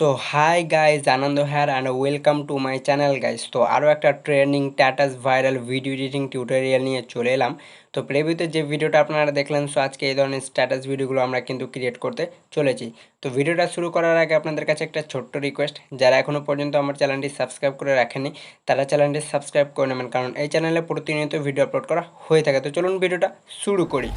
So hi guys, আনন্দ হ্যার and welcome to my channel guys. তো আরও একটা trending status viral video editing tutorial নিয়ে চলে এলাম। তো প্রিভিউতে যে ভিডিওটা আপনারা দেখলেন, সো আজকে এই ধরনের স্ট্যাটাস ভিডিওগুলো আমরা কিন্তু ক্রিয়েট করতে চলেছি। তো ভিডিওটা শুরু করার আগে আপনাদের কাছে একটা ছোট্ট রিকোয়েস্ট, যারা এখনও পর্যন্ত আমার চ্যানেলটি সাবস্ক্রাইব করে রাখেননি তারা চ্যানেলটি সাবস্ক্রাইব করে নেবেন, কারণ এই চ্যানেলে প্রতিনিয়ত ভিডিও আপলোড করা হয়ে থাকে। তো চলুন ভিডিওটা শুরু করি।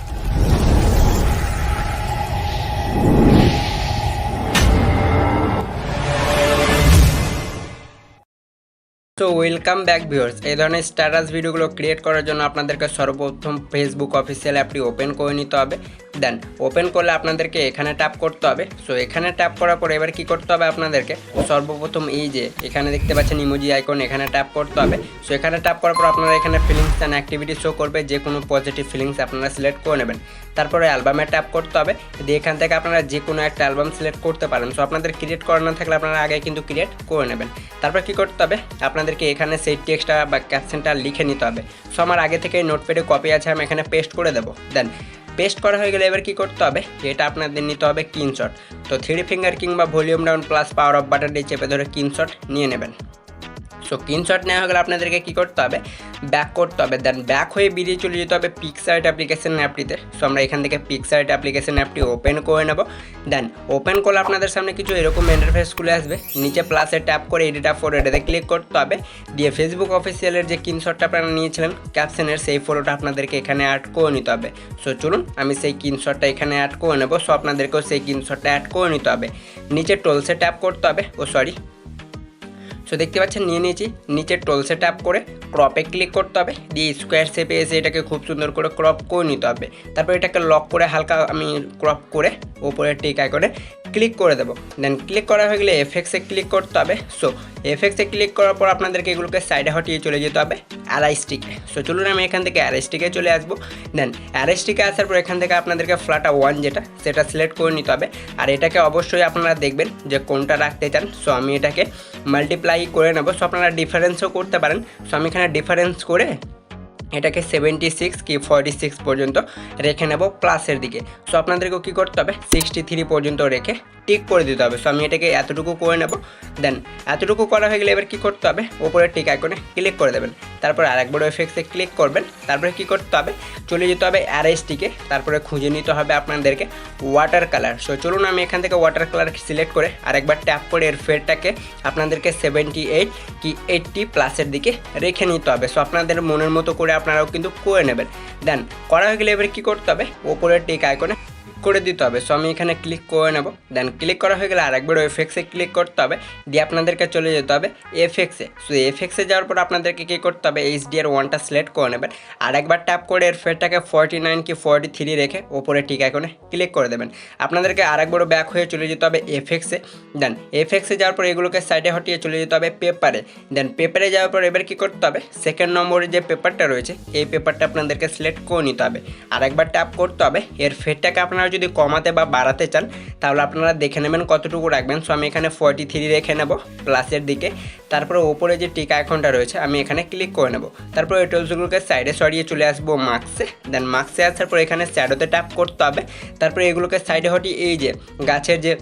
তো ওয়েলকাম ব্যাক ভিউয়ার্স। এই ধরনের স্ট্যাটাস ভিডিওগুলো ক্রিয়েট করার জন্য আপনাদেরকে সর্বপ্রথম ফেসবুক অফিসিয়াল অ্যাপটি ওপেন করে নিতে হবে। দেন ওপেন করলে আপনাদেরকে এখানে ট্যাপ করতে হবে। সো এখানে ট্যাপ করার পরে এবার কি করতে হবে আপনাদেরকে, সর্বপ্রথম এই যে এখানে দেখতে পাচ্ছেন ইমোজি আইকন, এখানে ট্যাপ করতে হবে। সো এখানে ট্যাপ করার পর আপনারা এখানে ফিলিংস অ্যান্ড অ্যাক্টিভিটি শো করবে, যে কোনো পজিটিভ ফিলিংস আপনারা সিলেক্ট করে নেবেন। তারপরে অ্যালবামে ট্যাপ করতে হবে, দিয়ে এখান থেকে আপনারা যে কোনো একটা অ্যালবাম সিলেক্ট করতে পারেন। সো আপনাদের ক্রিয়েট করা না থাকলে আপনারা আগে কিন্তু ক্রিয়েট করে নেবেন। তারপর কি করতে হবে, আপনাদেরকে এখানে সেই টেক্সটটা বা ক্যাপশনটা লিখে নিতে হবে। সো আমার আগে থেকে নোটপ্যাডে কপি আছে, আমি এখানে পেস্ট করে দেবো। দেন পেস্ট করা হয়ে গেলে এবার কি করতে হবে, এটা আপনাদের নিতে হবে স্ক্রিনশট। তো 3 ফিঙ্গার কিংবা volume down plus power of button দিয়ে চেপে ধরে স্ক্রিনশট নিয়ে নেবেন। সো স্ক্রিনশট নেওয়া হয়ে গেলে আপনাদেরকে কী করতে হবে, ব্যাক করতে হবে। দেন ব্যাক হয়ে বেরিয়ে চলে যেতে হবে পিক্সার্ট অ্যাপ্লিকেশন অ্যাপটিতে। সো আমরা এখান থেকে পিক্সার্ট অ্যাপ্লিকেশন অ্যাপটি ওপেন করে নেব। দেন ওপেন করলে আপনাদের সামনে কিছু এরকম ইন্টারফেস খুলে আসবে। নিচে প্লাসে ট্যাপ করে এডিট ফটো, এটাতে ক্লিক করতে হবে। দিয়ে ফেসবুক অফিসিয়ালের যে স্ক্রিনশটটা আপনারা নিয়েছিলেন ক্যাপশনের, সেই ফটোটা আপনাদেরকে এখানে অ্যাড করে নিতে হবে। সো চলুন আমি সেই স্ক্রিনশটটা এখানে অ্যাড করে নেব। সো আপনাদেরকেও সেই স্ক্রিনশটটা অ্যাড করে নিতে হবে। নিচে টোলসে ট্যাপ করতে হবে, সো দেখতে পাচ্ছেন নিয়ে নিয়েছি। নিচে টোলসে ট্যাপ করে ক্রপে ক্লিক করতে হবে, দিয়ে স্কোয়ার শেপে এসে এটাকে খুব সুন্দর করে ক্রপ করে নিতে হবে। তারপর এটাকে লক করে হালকা আমি ক্রপ করে ওপরে টিক আইকনে ক্লিক করে দেবো। দেন ক্লিক করা হয়ে গেলে এফএক্সে ক্লিক করতে হবে। সো এফএক্সে ক্লিক করার পর আপনাদেরকে এগুলোকে সাইডে হটিয়ে চলে যেতে হবে অ্যালাই স্টিকে। সো চলুন আমি এখান থেকে অ্যালাই স্টিকে চলে আসবো। দেন অ্যালাই স্টিকে আসার পর এখান থেকে আপনাদেরকে ফ্ল্যাটার 1 যেটা, সেটা সিলেক্ট করে নিতে হবে। আর এটাকে অবশ্যই আপনারা দেখবেন যে কোনটা রাখতে চান। সো আমি এটাকে মাল্টিপ্লাই করে নেব। সো আপনারা ডিফারেন্সও করতে পারেন। সো আমি এখানে ডিফারেন্স করে এটাকে 76 কি 46 পর্যন্ত রেখে নেব প্লাসের দিকে। সো আপনাদেরকেও কী করতে হবে, 63 পর্যন্ত রেখে টিক করে দিতে হবে। সো আমি এটাকে এতটুকু করে নেব। দেন এতটুকু করা হয়ে গেলে এবার কী করতে হবে, ওপরে টিক আইকনে ক্লিক করে দেবেন। তারপর আরেকবার এফএক্সে ক্লিক করবেন। তারপরে কী করতে হবে, চলে যেতে হবে অ্যারে স্টিকে। তারপরে খুঁজে নিতে হবে আপনাদেরকে ওয়াটার কালার। সো চলুন আমি এখান থেকে ওয়াটার কালার সিলেক্ট করে আরেকবার ট্যাপ করে এর ফেডটাকে আপনাদেরকে 78 কি 80 প্লাসের দিকে রেখে নিতে হবে। সো আপনাদের মনের মতো করে আপনারাও কিন্তু করে নেবেন। দেন করা হয়ে গেলে এবার কী করতে হবে, ওপরে টিক আইকনে করে দিতে হবে। সো আমি এখানে ক্লিক করে নেব। দেন ক্লিক করা হয়ে গেলে আরেকবার এফএক্সে ক্লিক করতে হবে, দিয়ে আপনাদেরকে চলে যেতে হবে এফএক্সে। সো এফএক্সে যাওয়ার পর আপনাদেরকে কী করতে হবে, HDR1টা সিলেক্ট করে নেবেন। আরেকবার ট্যাপ করে এর ফেডটাকে 49 কি 43 রেখে ওপরে টিক আইকনে ক্লিক করে দেবেন। আপনাদেরকে আরেকবারও ব্যাক হয়ে চলে যেতে হবে এফএক্সে। দেন এফএক্সে যাওয়ার পর এগুলোকে সাইডে হটিয়ে চলে যেতে হবে পেপারে। দেন পেপারে যাওয়ার পর এবার কী করতে হবে, সেকেন্ড নম্বরে যে পেপারটা রয়েছে এই পেপারটা আপনাদেরকে সিলেক্ট করে নিতে হবে। আরেকবার ট্যাপ করতে হবে। এর ফেডটাকে আপনারা যদি কমাতে বা বাড়াতে চান তাহলে আপনারা দেখে নেবেন কতটুকু রাখবেন। সো আমি এখানে 43 রেখে নেব প্লাসের দিকে। তারপরে ওপরে যে টিক আইকনটা রয়েছে আমি এখানে ক্লিক করে নেব। তারপর এই টুলসগুলোকে সাইডে সরিয়ে চলে আসবো মার্কসে। দেন মার্কসে আসার পর এখানে শ্যাডোতে ট্যাপ করতে হবে। তারপরে এগুলোকে সাইডে হটিয়ে এই যে গাছের যে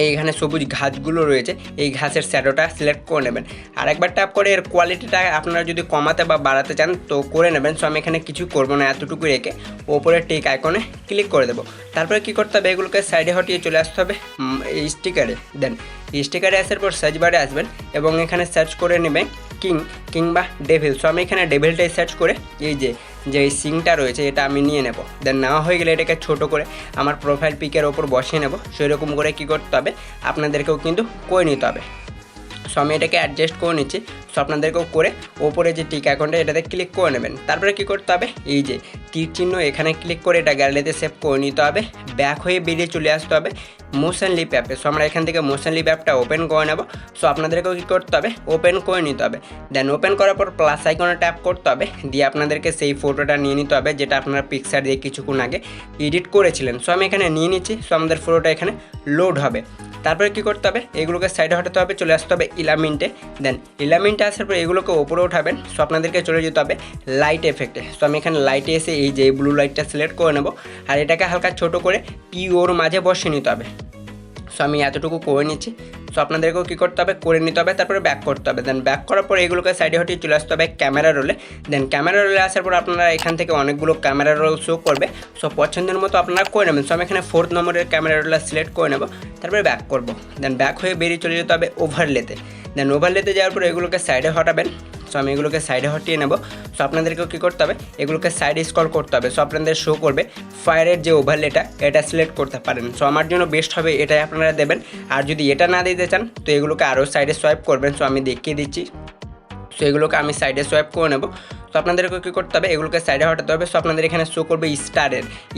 এইখানে সবুজ ঘাসগুলো রয়েছে এই ঘাসের শ্যাডোটা সিলেক্ট করে নেবেন। আর একবার ট্যাপ করে এর কোয়ালিটিটা আপনারা যদি কমাতে বা বাড়াতে চান তো করে নেবেন। সো আমি এখানে কিছু করবো না, এতটুকু রেখে ওপরে টিক আইকনে ক্লিক করে দেবো। তারপরে কী করতে হবে, এগুলোকে সাইডে হটিয়ে চলে আসতে হবে স্টিকারে। দেন স্টিকারে আসার পর সার্চ বারে আসবেন এবং এখানে সার্চ করে নেবেন কিংবা ডেভিল। সো আমি এখানে ডেভিলটাই সার্চ করে এই যে সিংটা রয়েছে এটা আমি নিয়ে নেব। দেন নেওয়া হয়ে গেলে এটাকে ছোট করে আমার প্রোফাইল পিকের ওপর বসিয়ে নেব। সেরকম করে কী করতে হবে, আপনাদেরকেও কিন্তু করে নিতে হবে। সো আমি এটাকে অ্যাডজাস্ট করে নিচ্ছি। সো আপনাদেরকেও করে ওপরে যে টিক আইকনটা এটাতে ক্লিক করে নেবেন। তারপরে কী করতে হবে, এই যে তীর চিহ্ন এখানে ক্লিক করে এটা গ্যালারিতে সেভ করে নিতে হবে। ব্যাক হয়ে বেরিয়ে চলে আসতে হবে মোশন লিপ অ্যাপে। সো আমরা এখান থেকে মোশন লিপ অ্যাপটা ওপেন করে নেব। সো আপনাদেরকেও কী করতে হবে, ওপেন করে নিতে হবে। দেন ওপেন করার পর প্লাস আইকনে ট্যাপ করতে হবে, দিয়ে আপনাদেরকে সেই ফটোটা নিয়ে নিতে হবে যেটা আপনারা পিকচার দিয়ে কিছুক্ষণ আগে এডিট করেছিলেন। সো আমি এখানে নিয়ে নিচ্ছি। সো আমাদের ফটোটা এখানে লোড হবে। তারপরে কী করতে হবে, এগুলোকে সাইডে হটাতে হবে, চলে আসতে হবে ইলামিন্টে। দেন ইলামিন্টে আসার পর এগুলোকে ওপরে উঠাবেন। সো আপনাদেরকে চলে যেতে হবে লাইট এফেক্টে। সো আমি এখানে লাইটে এসে এই যে ব্লু লাইটটা সিলেক্ট করে নেব। আর এটাকে হালকা ছোট করে পিওর মাঝে বসিয়ে নিতে হবে। সো আমি এতটুকু করে নিচ্ছি। সো আপনাদেরকেও কী করতে হবে, করে নিতে হবে, তারপরে ব্যাক করতে হবে। দেন ব্যাক করার পর এগুলোকে সাইডে হটিয়ে চলে আসতে হবে ক্যামেরা রোলে। দেন ক্যামেরা রোলে আসার পর আপনারা এখান থেকে অনেকগুলো ক্যামেরা রোল শো করবে। সো পছন্দের মতো আপনারা করে নেবেন। সো আমি এখানে 4th নম্বরের ক্যামেরা রোলটা সিলেক্ট করে নেব, তারপরে ব্যাক করব। দেন ব্যাক হয়ে বেরিয়ে চলে যেতে হবে ওভারলেতে। দেন ওভারলেতে যাওয়ার পর এগুলোকে সাইডে হটাবেন। সো আমি এগুলোকে সাইডে হটিয়ে নেব। সো আপনাদেরকেও কী করতে হবে, এগুলোকে সাইডে স্ক্রল করতে হবে। সো আপনাদের শো করবে ফায়ারের যে ওভারলেটা, এটা সিলেক্ট করতে পারেন। সো আমার জন্য বেস্ট হবে এটাই আপনারা দেবেন। আর যদি এটা না দিতে চান তো এগুলোকে আরও সাইডে সোয়াইপ করবেন। সো আমি দেখিয়ে দিচ্ছি। সো এগুলোকে আমি সাইডে সোয়াইপ করে নেব। তো আপনাদেরকে কী করতে হবে, এগুলোকে সাইডে হটাতে হবে। সো আপনাদের এখানে শো করবে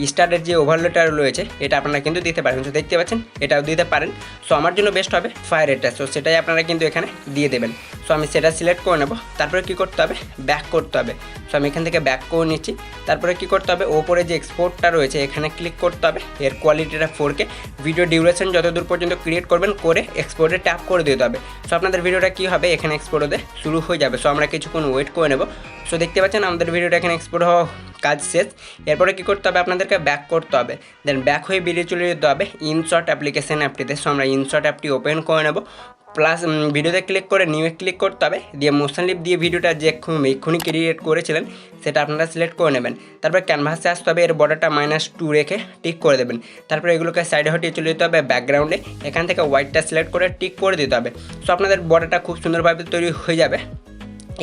স্টারের যে ওভারলেটা রয়েছে, এটা আপনারা কিন্তু দিতে পারেন। তো দেখতে পাচ্ছেন, এটাও দিতে পারেন। সো আমার জন্য বেস্ট হবে ফায়ারেরটা। সো সেটাই আপনারা কিন্তু এখানে দিয়ে দেবেন। সো আমি সেটা সিলেক্ট করে নেব। তারপরে কী করতে হবে, ব্যাক করতে হবে। সো আমি এখান থেকে ব্যাক করে নিচ্ছি। তারপরে কী করতে হবে, ওপরে যে এক্সপোর্টটা রয়েছে এখানে ক্লিক করতে হবে। এর কোয়ালিটিটা 4K, ভিডিও ডিউরেশন যতদূর পর্যন্ত ক্রিয়েট করবেন করে এক্সপোর্টে ট্যাপ করে দিতে হবে। সো আপনাদের ভিডিওটা কী হবে, এখানে এক্সপোর্ট হতে শুরু হয়ে যাবে। সো আমরা কিছুক্ষণ ওয়েট করে নেব। সো দেখতে পাচ্ছেন আমাদের ভিডিওটা এখানে এক্সপোর্ট হওয়া কাজ শেষ। এরপরে কী করতে হবে, আপনাদেরকে ব্যাক করতে হবে। দেন ব্যাক হয়ে বেরিয়ে চলে যেতে হবে ইনশট অ্যাপ্লিকেশন অ্যাপটিতে। সো আমরা ইনশট অ্যাপটি ওপেন করে নেব। প্লাস ভিডিওতে ক্লিক করে নিউয়ে ক্লিক করতে হবে। দিয়ে মোশন লিপ দিয়ে ভিডিওটা যে এক্ষুনি ক্রিয়েট করেছিলেন সেটা আপনারা সিলেক্ট করে নেবেন। তারপর ক্যানভাসে আসতে হবে, এর বর্ডারটা -2 রেখে টিক করে দেবেন। তারপরে এগুলোকে সাইডে হটিয়ে চলে যেতে হবে ব্যাকগ্রাউন্ডে। এখান থেকে হোয়াইটটা সিলেক্ট করে টিক করে দিতে হবে। সো আপনাদের বর্ডারটা খুব সুন্দরভাবে তৈরি হয়ে যাবে।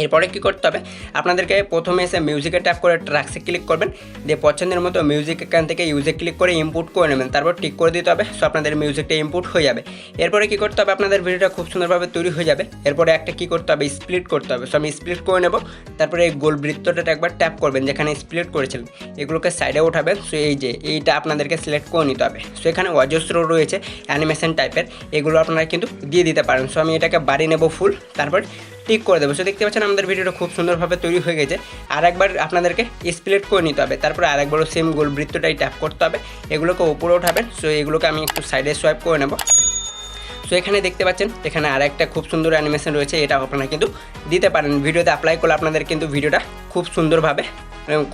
এরপরে কী করতে হবে, আপনাদেরকে প্রথমে এসে মিউজিকে ট্যাপ করে ট্র্যাক্সে ক্লিক করবেন। দিয়ে পছন্দের মতো মিউজিক এখান থেকে ইউজে ক্লিক করে ইনপুট করে নেবেন। তারপর টিক করে দিতে হবে। সো আপনাদের মিউজিকটা ইনপুট হয়ে যাবে। এরপরে কী করতে হবে, আপনাদের ভিডিওটা খুব সুন্দরভাবে তৈরি হয়ে যাবে। এরপরে একটা কী করতে হবে, স্প্লিট করতে হবে। সো আমি স্প্লিট করে নেব। তারপরে এই গোল বৃত্তটা একবার ট্যাপ করবেন যেখানে স্প্লিট করেছিলেন, এগুলোকে সাইডে উঠাবেন। সো এইটা আপনাদেরকে সিলেক্ট করে নিতে হবে। সো এখানে অজস্র রয়েছে অ্যানিমেশন টাইপের, এগুলো আপনারা কিন্তু দিয়ে দিতে পারেন। সো আমি এটাকে বাড়িয়ে নেব ফুল, তারপর টিক করে দেবো। সো দেখতে পাচ্ছেন আমাদের ভিডিওটা খুব সুন্দরভাবে তৈরি হয়ে গেছে। আর একবার আপনাদেরকে স্প্লিট করে নিতে হবে। তারপরে আরেকবারও সেম গোল বৃত্তটাই ট্যাপ করতে হবে। এগুলোকে উপরে উঠাবেন। সো এগুলোকে আমি একটু সাইডে সোয়াইপ করে নেব। সো এখানে দেখতে পাচ্ছেন এখানে আরেকটা খুব সুন্দর অ্যানিমেশন রয়েছে, এটা আপনারা কিন্তু দিতে পারেন। ভিডিওতে অ্যাপ্লাই করলে আপনাদের কিন্তু ভিডিওটা খুব সুন্দরভাবে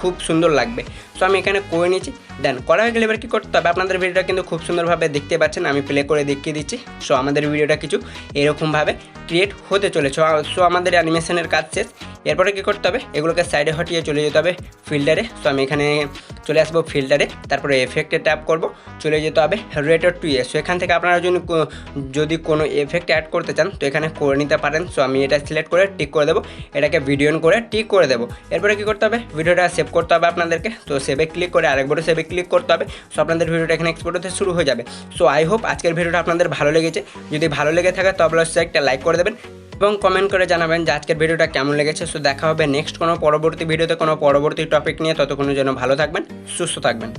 খুব সুন্দর লাগবে। সো আমি এখানে করে নিয়েছি। দেন করা হয়ে গেলে এবার কী করতে হবে, আপনাদের ভিডিওটা কিন্তু খুব সুন্দরভাবে দেখতে পাচ্ছেন। আমি প্লে করে দেখিয়ে দিচ্ছি। সো আমাদের ভিডিওটা কিছু এরকমভাবে ক্রিয়েট হতে চলেছে। সো আমাদের অ্যানিমেশনের কাজ শেষ। এরপরে কী করতে হবে, এগুলোকে সাইডে হটিয়ে চলে যেতে হবে ফিল্টারে। সো আমি এখানে চলে আসবো ফিল্টারে, তারপরে এফেক্টে ট্যাপ করব, চলে যেতে হবে রেটেড টু এ। সো এখান থেকে আপনারা যদি কোনো এফেক্ট অ্যাড করতে চান তো এখানে করে নিতে পারেন। সো আমি এটা সিলেক্ট করে টিক করে দেবো, এটাকে ভিডিও করে টিক করে দেবো। এরপরে কী করতে হবে, ভিডিওটা সেভ করতে হবে আপনাদেরকে। তো সেভে ক্লিক করে আরেকবারও সেভে ক্লিক করতে হবে। সো আপনাদের ভিডিওটা এখানে এক্সপোর্ট হতে শুরু হয়ে যাবে। সো আই হোপ আজকের ভিডিওটা আপনাদের ভালো লেগেছে। যদি ভালো লেগে থাকে তো অবশ্যই একটা লাইক করে দেবেন এবং কমেন্ট করে জানাবেন যে আজকের ভিডিওটা কেমন লেগেছে। সো দেখা হবে নেক্সট কোনো পরবর্তী ভিডিওতে কোনো পরবর্তী টপিক নিয়ে। ততক্ষণের জন্য ভালো থাকবেন, সুস্থ থাকবেন।